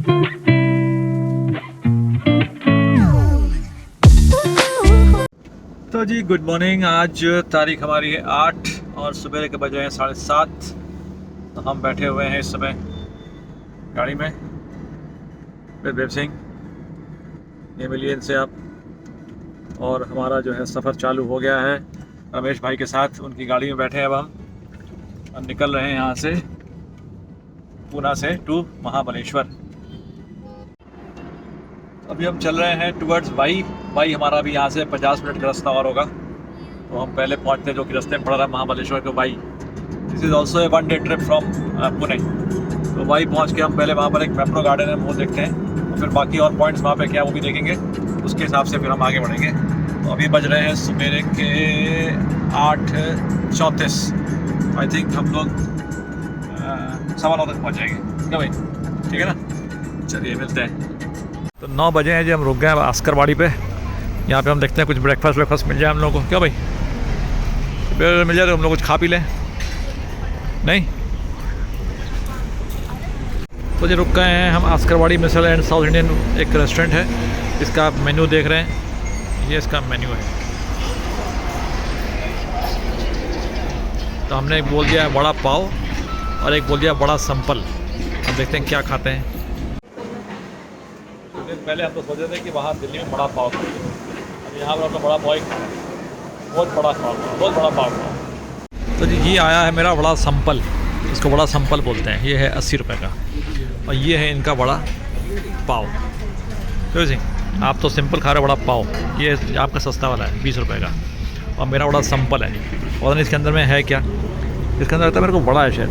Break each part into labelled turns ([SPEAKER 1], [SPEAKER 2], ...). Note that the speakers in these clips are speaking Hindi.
[SPEAKER 1] तो जी गुड मॉर्निंग। आज तारीख हमारी है 8 और सुबह के बजे हैं 7:30। तो हम बैठे हुए हैं इस समय गाड़ी में विवेक सिंह, ये मिलिए इनसे आप। और हमारा जो है सफ़र चालू हो गया है रमेश भाई के साथ। उनकी गाड़ी में बैठे हैं अब हम और निकल रहे हैं यहाँ से पूना से टू महाबलेश्वर। अभी हम चल रहे हैं टुवर्ड्स वाई हमारा अभी यहाँ से 50 मिनट का रास्ता और होगा। तो हम पहले पहुँचते हैं जो कि रास्ते में पड़ रहा है महाबलेश्वर के Wai. This is also a 1 day trip from Pune. तो वाई पहुँच के हम पहले वहाँ पर एक मैप्रो गार्डन है वो देखते हैं और फिर बाकी और पॉइंट्स वहाँ पे क्या वो भी देखेंगे। उसके हिसाब से फिर हम आगे बढ़ेंगे। तो अभी बज रहे हैं सवेरे के 8:34। आई थिंक हम लोग 9:15 तक पहुँच जाएंगे क्या भाई? ठीक है ना, चलिए मिलते हैं। तो 9 बजे हैं जी, हम रुक गए हैं आस्करवाड़ी पे। यहाँ पे हम देखते हैं कुछ ब्रेकफास्ट मिल जाए हम लोगों को। क्या भाई मिल जाए तो हम लोग कुछ खा पी लें? नहीं तो जी रुक गए हैं हम आस्करवाड़ी मिसल एंड साउथ इंडियन एक रेस्टोरेंट है। इसका आप मेन्यू देख रहे हैं, ये इसका मेन्यू है। तो हमने एक बोल दिया है बड़ा पाव और एक बोल दिया बड़ा सिंपल। अब देखते हैं क्या खाते हैं। कुछ दिन पहले हम तो सोचे थे कि वहाँ दिल्ली में बड़ा पाव खाएंगे, अब यहाँ पर अपना बड़ा पाव बहुत बड़ा पाव। तो जी ये आया है मेरा बड़ा सिंपल, इसको बड़ा सिंपल बोलते हैं। ये है 80 रुपये का और ये है इनका बड़ा पाव। तो जी आप तो सिंपल खा रहे हो, बड़ा पाव ये आपका सस्ता वाला है 20 रुपये का और मेरा बड़ा सिंपल है। और इसके अंदर में है क्या, इसके अंदर लगता है मेरे को बड़ा है शायद,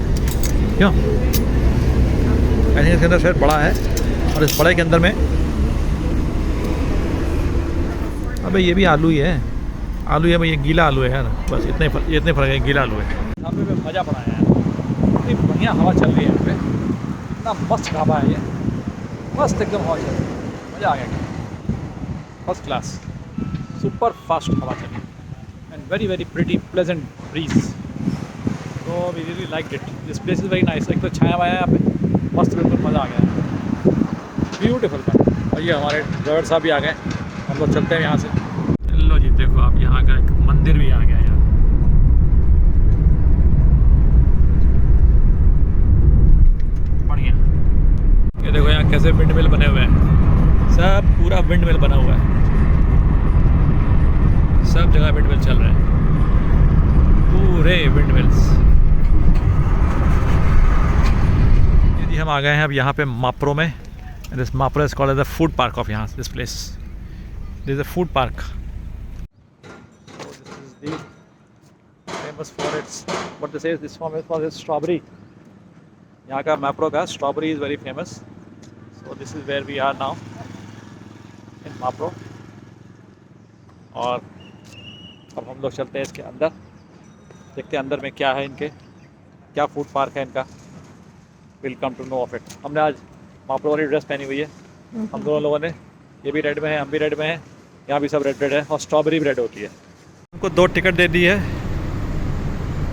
[SPEAKER 1] क्यों ऐसे इसके अंदर शायद बड़ा है। और इस बड़े के अंदर में अबे ये भी आलू ही है, आलू है भाई, ये गीला आलू है यार। बस इतने फर्क है, गीला आलू है। यहाँ पे मज़ा पड़ा है यार, इतनी बढ़िया हवा चल रही है यहाँ पे, इतना मस्त ढाबा है ये, मस्त एकदम हवा चल रही है, मज़ा आ गया। फर्स्ट क्लास सुपर फास्ट हवा चली and very very pretty pleasant breeze. तो we really like it. This place is very nice. एक तो छाया हुआ है यहाँ पे, मस्त बिल्कुल मज़ा आ गया, ब्यूटीफुल। और ये हमारे ड्राइवर साहब भी आ गए, हम लोग चलते हैं यहाँ से। लो जी देखो आप, यहाँ का एक मंदिर भी आ गया यार। बढ़िया। ये देखो यहाँ कैसे विंड मिल बने हुए हैं, सब पूरा विंड मिल बना हुआ है, सब जगह विंड मिल चल रहे हैं, पूरे विंड मिल्स। ये जी हम आ गए हैं अब यहाँ पे माप्रो में। This Mapro is called as the food park of यहाँ this place. This is a food park. Famous for its what this is, this for its strawberry. यहाँ का माप्रो का strawberry is very famous. So this is where we are now in Mapro. और अब हम लोग चलते हैं इसके अंदर, देखते हैं अंदर में क्या है, इनके क्या फूड पार्क है इनका। Will come to know of it. हमने आज माप्रो वाली ड्रेस पहनी हुई है हम दोनों लोगों ने, ये भी रेड में है, हम भी रेड में हैं, यहाँ भी सब रेड रेड है और स्ट्रॉबेरी भी रेड होती है। उनको 2 टिकट दे दी है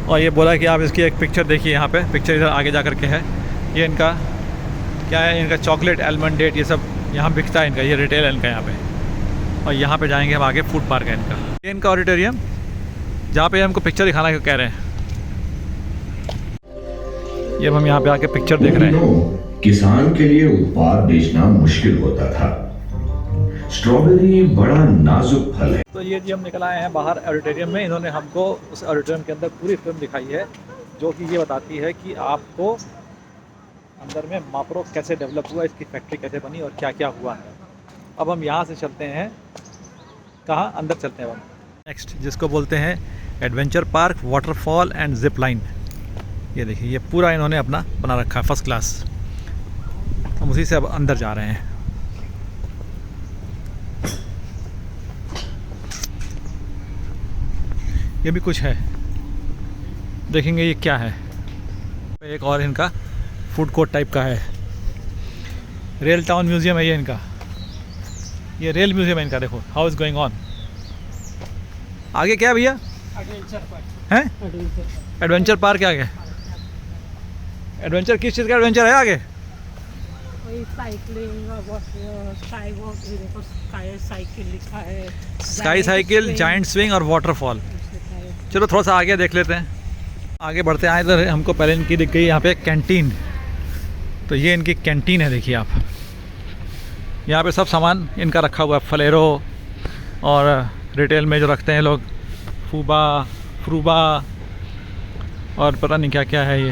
[SPEAKER 1] और ये बोला कि आप इसकी एक पिक्चर देखिए। यहाँ पे पिक्चर इधर आगे जा कर के है। ये इनका क्या है, इनका चॉकलेट आलमंड डेट ये सब यहाँ बिकता है इनका, ये रिटेल है इनका यहाँ पे। और यहाँ पे जाएंगे हम आगे, फूड पार्क है इनका। ये इनका ऑडिटोरियम जहाँ पे हमको पिक्चर दिखाना कह रहे हैं। ये हम यहाँ पे आके पिक्चर देख रहे हैं।
[SPEAKER 2] किसान के लिए उत्पाद बेचना मुश्किल होता था। स्ट्रॉबेरी बड़ा नाजुक फल है।
[SPEAKER 1] तो ये जी हम निकल आए हैं बाहर ऑडिटोरियम में। इन्होंने हमको उस ऑडिटोरियम के अंदर पूरी फिल्म दिखाई है जो कि ये बताती है कि आपको अंदर में माप्रो कैसे डेवलप हुआ, इसकी फैक्ट्री कैसे बनी और क्या क्या हुआ है। अब हम यहाँ से चलते हैं, कहाँ अंदर चलते हैं हम नेक्स्ट, जिसको बोलते हैं adventure park, waterfall and zip line. ये देखिए ये पूरा इन्होंने अपना बना रखा है फर्स्ट क्लास। हम उसी से अब अंदर जा रहे हैं। ये भी कुछ है, देखेंगे ये क्या है। एक और इनका फूड कोर्ट टाइप का है। रेल टाउन म्यूजियम है ये इनका, ये रेल म्यूजियम है इनका। देखो हाउ इज गोइंग ऑन। आगे क्या भैया हैं? एडवेंचर पार्क है आगे। एडवेंचर किस चीज़ का एडवेंचर है आगे?
[SPEAKER 3] वही साइकिलिंग और स्काई वॉक भी देखो, स्काई साइकिल लिखा है,
[SPEAKER 1] स्काई साइकिल, जाइंट स्विंग और वाटरफॉल।
[SPEAKER 3] लिखा है।
[SPEAKER 1] चलो थोड़ा सा आगे देख लेते हैं, आगे बढ़ते हैं। इधर हमको पहले इनकी दिख गई यहाँ पे कैंटीन। तो ये इनकी कैंटीन है, देखिए आप। यहाँ पे सब सामान इनका रखा हुआ है, फलेरो और रिटेल में जो रखते हैं लोग, फूबा, फ्रूबा और पता नहीं क्या क्या है ये।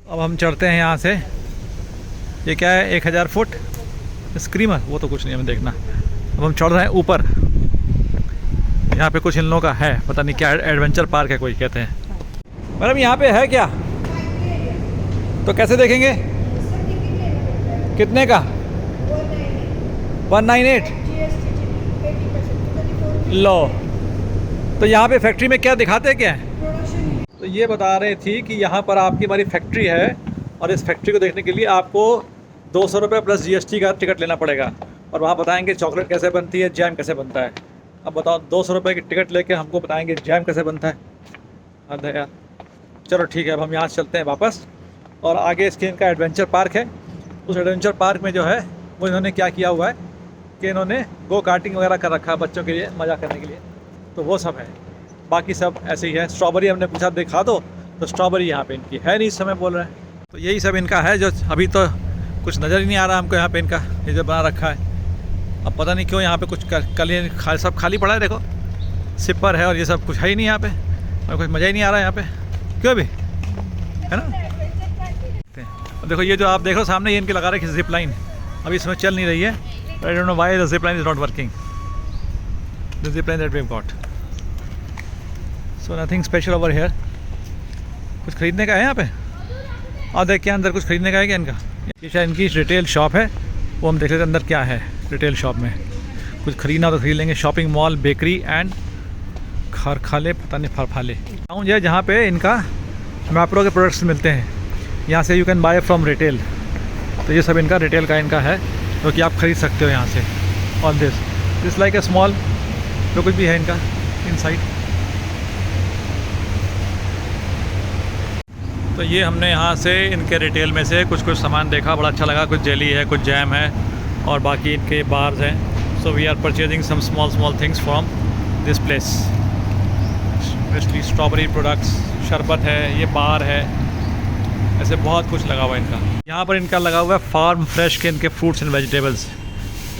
[SPEAKER 1] अब हम चढ़ते हैं यहाँ से। ये क्या है, 1000 फुट स्क्रीमर, वो तो कुछ नहीं हमें देखना। अब हम चढ़ रहे हैं ऊपर। यहाँ पे कुछ इन लोगों का है, पता नहीं क्या, एडवेंचर पार्क है कोई कहते हैं। मैडम यहाँ पे है क्या? तो कैसे देखेंगे? कितने का? 198। लो, तो यहाँ पे फैक्ट्री में क्या दिखाते हैं क्या है? तो ये बता रही थी कि यहाँ पर आपकी हमारी फैक्ट्री है और इस फैक्ट्री को देखने के लिए आपको 200 रुपये प्लस GST का टिकट लेना पड़ेगा। और वहाँ बताएंगे चॉकलेट कैसे बनती है, जैम कैसे बनता है। अब बताओ, 200 रुपये की टिकट लेके हमको बताएंगे जैम कैसे बनता है? अरे यार, चलो ठीक है, अब हम यहाँ से चलते हैं वापस। और आगे इसके इनका एडवेंचर पार्क है। उस एडवेंचर पार्क में जो है वो इन्होंने क्या किया हुआ है कि इन्होंने गो कार्टिंग वगैरह कर रखा है बच्चों के लिए, मज़ा करने के लिए। तो वो सब है, बाकी सब ऐसे ही है। स्ट्रॉबेरी हमने पूछा दिखा दो, तो स्ट्रॉबेरी यहाँ पे इनकी है नहीं इस समय, बोल रहे हैं। तो यही सब इनका है, जो अभी तो कुछ नज़र ही नहीं आ रहा हमको यहाँ पे इनका, ये जो बना रखा है। अब पता नहीं क्यों यहाँ पे कुछ सब खाली पड़ा है। देखो सिपर है और ये सब कुछ है ही नहीं यहाँ पे, और कुछ मज़ा ही नहीं आ रहा है यहाँ पे, क्यों भी, है ना। देखो ये जो आप देखो सामने, ये इनके लगा रहे हैं जिप लाइन, अभी इसमें चल नहीं रही है। I don't know why the zip line is not working, the zip line that we have got. So nothing special over here. कुछ खरीदने का है यहाँ पे? और देख, क्या अंदर कुछ खरीदने का है क्या इनका? ये शायद इनकी रिटेल शॉप है, वो हम देख लेते हैं अंदर क्या है रिटेल शॉप में। कुछ खरीदना तो खरीद लेंगे। शॉपिंग मॉल, बेकरी एंड खरखाले, पता नहीं फरफाले टाउन है, जहाँ पे इनका मैप्रो के प्रोडक्ट्स मिलते हैं। यहाँ से you can buy from retail. तो ये सब इनका रिटेल का इनका है, जो कि आप ख़रीद सकते हो यहाँ से। और दिस लाइक ए स्मॉल, जो कुछ भी है इनका इनसाइड। तो ये हमने यहाँ से इनके रिटेल में से कुछ सामान देखा, बड़ा अच्छा लगा। कुछ जेली है, कुछ जैम है और बाकी इनके बार्स हैं। So we are purchasing some small things from this place. Specially strawberry products, शरबत है, ये बार है, ऐसे बहुत कुछ लगा हुआ है इनका। यहाँ पर इनका लगा हुआ है फार्म फ्रेश के इनके फ्रूट्स एंड वेजिटेबल्स।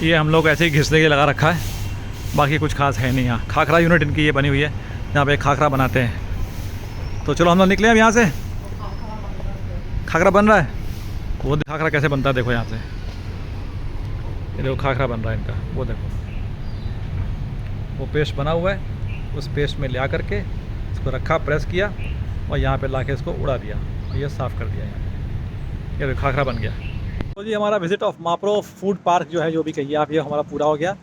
[SPEAKER 1] ये हम लोग ऐसे ही घिसने के लगा रखा है, बाकी कुछ खास है नहीं यहाँ। खाखरा यूनिट इनकी ये बनी हुई है, जहाँ पे खाखरा बनाते हैं। तो चलो हम लोग निकले अब यहाँ से। खाखरा बन रहा है, वो खाखरा कैसे बनता है देखो यहाँ से। ये देखो खाखरा बन रहा है इनका, वो देखो, वो पेस्ट बना हुआ है। उस पेस्ट में ले आ करके इसको रखा, प्रेस किया और यहाँ पे लाके इसको उड़ा दिया और ये साफ़ कर दिया यहाँ पे। ये देखो खाखरा बन गया। तो जी हमारा visit of Mapro food park जो है, जो भी कहिए आप, ये हमारा पूरा हो गया।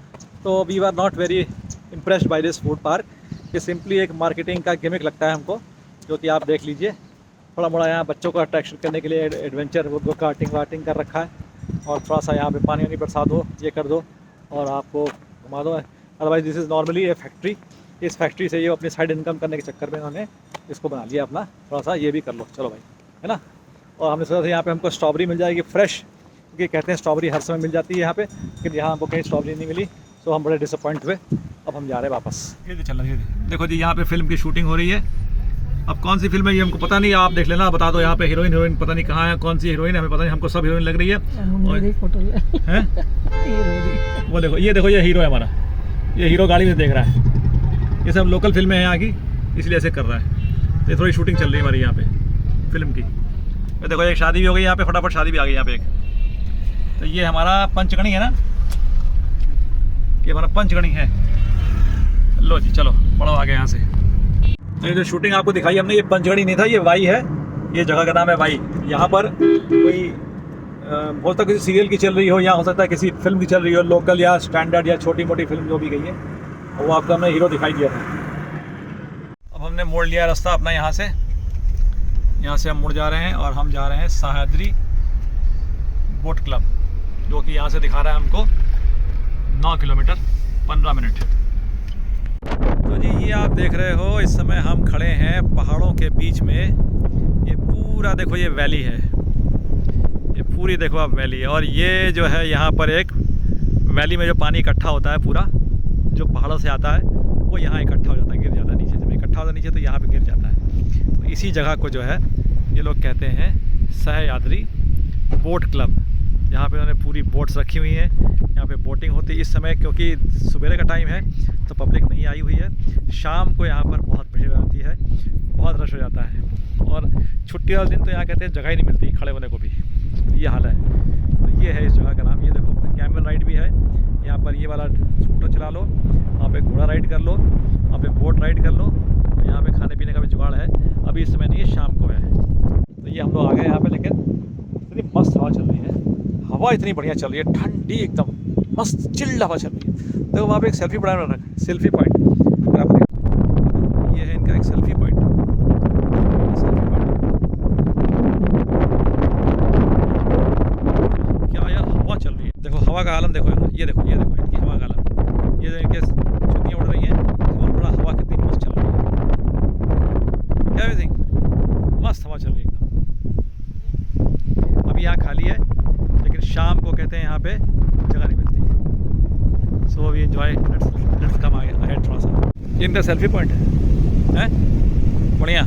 [SPEAKER 1] तो we are not very impressed by this food park. ये सिंपली एक मार्केटिंग का गिमिक लगता है हमको, जो कि आप देख लीजिए। थोड़ा मोड़ा यहाँ बच्चों को अट्रैक्शन करने के लिए एडवेंचर वो कार्टिंग वाटिंग कर रखा है, और थोड़ा सा यहाँ पे पानी वानी बरसा दो, ये कर दो और आपको घुमा दो। Otherwise this is normally A factory. इस फैक्ट्री से ये अपनी साइड इनकम करने के चक्कर में इन्होंने इसको बना लिया अपना। थोड़ा सा ये भी कर लो, चलो भाई, है ना। और हमने सोचा था यहाँ पे हमको स्ट्रॉबेरी मिल जाएगी फ्रेश, क्योंकि कहते हैं स्ट्रॉबेरी हर समय मिल जाती है यहाँ पे, लेकिन यहाँ हमको कहीं स्ट्रॉबेरी नहीं मिली। सो हम बड़े डिसअपॉइंट हुए। अब हम जा रहे हैं वापस। ये चल रही है, देखो जी यहाँ पे फिल्म की शूटिंग हो रही है। अब कौन सी फिल्म है ये हमको पता नहीं, आप देख लेना, बता दो। यहाँ पे हीरोइन पता नहीं कहाँ है, कौन सी हीरोइन हमें पता नहीं, हमको सब हीरोइन लग रही है। और
[SPEAKER 3] फोटो
[SPEAKER 1] है वो देखो, ये देखो, ये हीरो है हमारा, ये हीरो गाड़ी में देख रहा है। ये सब लोकल फिल्में हैं यहाँ की, इसलिए ऐसे कर रहा है। तो ये थोड़ी शूटिंग चल रही है हमारी यहाँ पे फिल्म की। ये देखो एक शादी भी हो गई यहाँ पे, फटाफट शादी भी आ गई यहाँ पे एक। तो ये हमारा पंचगणी है ना, ये हमारा पंचगणी है। लो जी चलो बढ़ो आगे यहाँ से। तो ये जो शूटिंग आपको दिखाई हमने, ये पंचगणी नहीं था, ये वाई है। ये जगह का नाम है वाई। यहाँ पर कोई हो सकता है किसी सीरियल की चल रही हो, या हो सकता है किसी फिल्म की चल रही हो, लोकल या स्टैंडर्ड या छोटी मोटी फिल्म जो भी गई है, वो आपको हमने हीरो दिखाई दिया था। अब हमने मोड़ लिया रास्ता अपना यहाँ से हम मुड़ जा रहे हैं और हम जा रहे हैं सह्याद्री बोट क्लब, जो कि यहाँ से दिखा रहा है हमको 9 किलोमीटर 15 मिनट। तो जी ये आप देख रहे हो, इस समय हम खड़े हैं पहाड़ों के बीच में। ये पूरा देखो ये वैली है, ये पूरी देखो आप वैली है। और ये जो है यहाँ पर एक वैली में जो पानी इकट्ठा होता है पूरा, जो पहाड़ों से आता है वो यहाँ इकट्ठा हो जाता है, गिर जाता है नीचे। जब इकट्ठा होता है नीचे तो यहाँ पे गिर जाता है। तो इसी जगह को जो है ये लोग कहते हैं सहयाद्री बोट क्लब। यहाँ पे उन्होंने पूरी बोट्स रखी हुई हैं, यहाँ पे बोटिंग होती है इस समय, क्योंकि सुबह का टाइम है तो पब्लिक नहीं आई हुई है। शाम को यहाँ पर बहुत भीड़ हो जाती है, बहुत रश हो जाता है। और छुट्टी वाले दिन तो यहाँ कहते हैं जगह ही नहीं मिलती खड़े होने को भी, ये हाल है। तो ये है इस जगह का नाम। ये देखो कैमल राइड भी है यहाँ पर, ये वाला स्कूटर चला लो, वहाँ पे घोड़ा राइड कर लो, वहाँ पे बोट राइड कर लो। और यहाँ पे खाने पीने का भी जुगाड़ है, अभी इस समय नहीं है, शाम को है। तो ये हम लोग आ गए यहाँ पे, लेकिन इतनी मस्त हवा चल रही है, हवा इतनी बढ़िया चल रही है, ठंडी एकदम मस्त चिल्ड हवा चल रही है। देखो वहाँ पे एक सेल्फी पॉइंट रखा है, सेल्फी पॉइंट अगर आप देखो, ये है इनका एक सेल्फी पॉइंट। क्या यार हवा चल रही है, देखो हवा का आलम देखो, ये देखो इनकी हवा का आलम, ये जो इनके चुटकियाँ उड़ रही हैं और बड़ा हवा कितनी मस्त चल रही है, एवरीथिंग मस्त हवा चल रही है एकदम। अभी यहाँ खाली है, लेकिन शाम को कहते हैं यहाँ पे जगह नहीं मिलती। So we enjoy, let's come ahead थोड़ा सा। ये इनका सेल्फी पॉइंट है, बढ़िया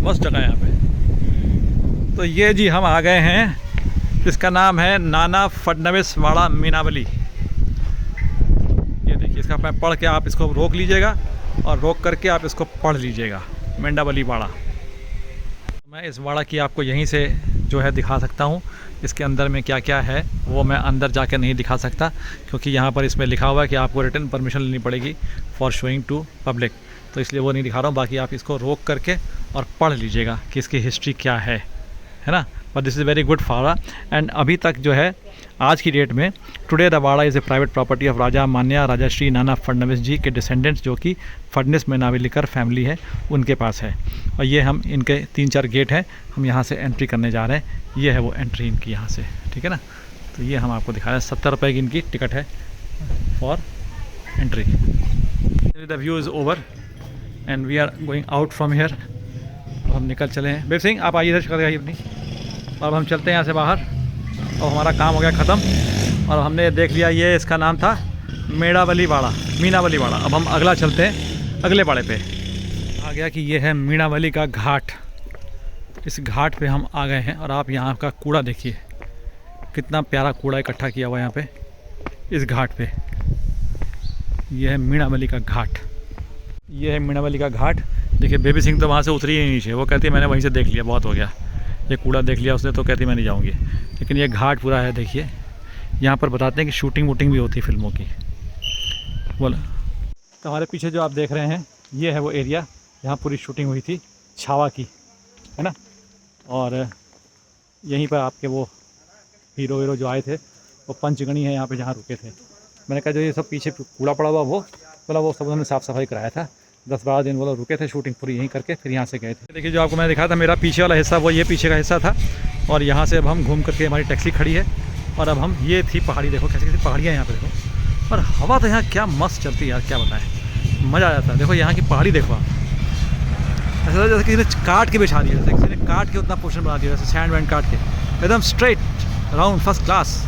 [SPEAKER 1] मस्त जगह है यहाँ पे। तो ये जी हम आ गए हैं, इसका नाम है नाना फडणवीस वाड़ा मीनावली। ये देखिए, इसका मैं पढ़ के आप इसको रोक लीजिएगा और रोक करके आप इसको पढ़ लीजिएगा, मेंडावली वाड़ा। मैं इस वाड़ा की आपको यहीं से जो है दिखा सकता हूँ। इसके अंदर में क्या क्या है वो मैं अंदर जाके नहीं दिखा सकता, क्योंकि यहाँ पर इसमें लिखा हुआ है कि आपको रिटन परमिशन लेनी पड़ेगी फॉर शोइंग टू पब्लिक, तो इसलिए वो नहीं दिखा रहा हूँ। बाकी आप इसको रोक करके और पढ़ लीजिएगा कि इसकी हिस्ट्री क्या है ना। But this is very good फाड़ा। एंड अभी तक जो है आज की डेट में, today the wada is a private property of Raja Manya Raja Shri Nana Phadnavis जी के डिसेंडेंट्स, जो कि फडणवीस मेनावलीकर फैमिली है, उनके पास है। और ये हम इनके 3-4 गेट हैं, हम यहाँ से एंट्री करने जा रहे हैं। ये है वो एंट्री इनकी यहाँ से, ठीक है ना। तो ये हम आपको दिखा रहे हैं, 70 रुपये की इनकी टिकट है for entry. The view is over and we are going out from here. अब हम निकल चले हैं। बेब सिंह आप आइए, इधर कर आइए अपनी। अब हम चलते हैं यहाँ से बाहर, और हमारा काम हो गया ख़त्म। और हमने देख लिया, ये इसका नाम था मीनावली वाड़ा। अब हम अगला चलते हैं, अगले वाड़े पे। आ गया कि ये है मीनावली का घाट। इस घाट पे हम आ गए हैं, और आप यहाँ का कूड़ा देखिए, कितना प्यारा कूड़ा इकट्ठा किया हुआ है यहाँ पे इस घाट पे। ये है मीनावली का घाट, ये है मीनावली का घाट। देखिए बेबी सिंह तो वहाँ से उतरी ही नीचे, वो कहती है मैंने वहीं से देख लिया, बहुत हो गया, ये कूड़ा देख लिया उसने, तो कहती मैं नहीं जाऊँगी। लेकिन ये घाट पूरा है, देखिए यहाँ पर बताते हैं कि शूटिंग वूटिंग भी होती है फिल्मों की। बोला तो हमारे पीछे जो आप देख रहे हैं, ये है वो एरिया जहाँ पूरी शूटिंग हुई थी छावा की, है ना। और यहीं पर आपके वो हीरो जो आए थे, वो पंचगणी है यहाँ पे जहाँ रुके थे। मैंने कहा जो ये सब पीछे कूड़ा पड़ा हुआ वो बोला, वो सब उन्होंने साफ़ सफाई कराया था। 10-12 दिन वो लोग रुके थे, शूटिंग पूरी यहीं करके फिर यहाँ से गए थे। देखिए जो आपको मैंने दिखाया था, मेरा पीछे वाला हिस्सा, वो ये पीछे का हिस्सा था। और यहाँ से अब हम घूम करके, हमारी टैक्सी खड़ी है, और अब हम, ये थी पहाड़ी, देखो कैसी कैसी पहाड़ियाँ यहाँ पे देखो। और हवा तो यहाँ क्या मस्त चलती है यार, क्या बताएं, मज़ा आ जाता है। देखो यहाँ की पहाड़ी देखो आप, ऐसा जैसे किसी ने काट के बिछा दिया, जैसे किसी ने काट के उतना पोर्शन बना दिया, जैसे सैंड वैंड काट के, एकदम स्ट्रेट राउंड फर्स्ट क्लास।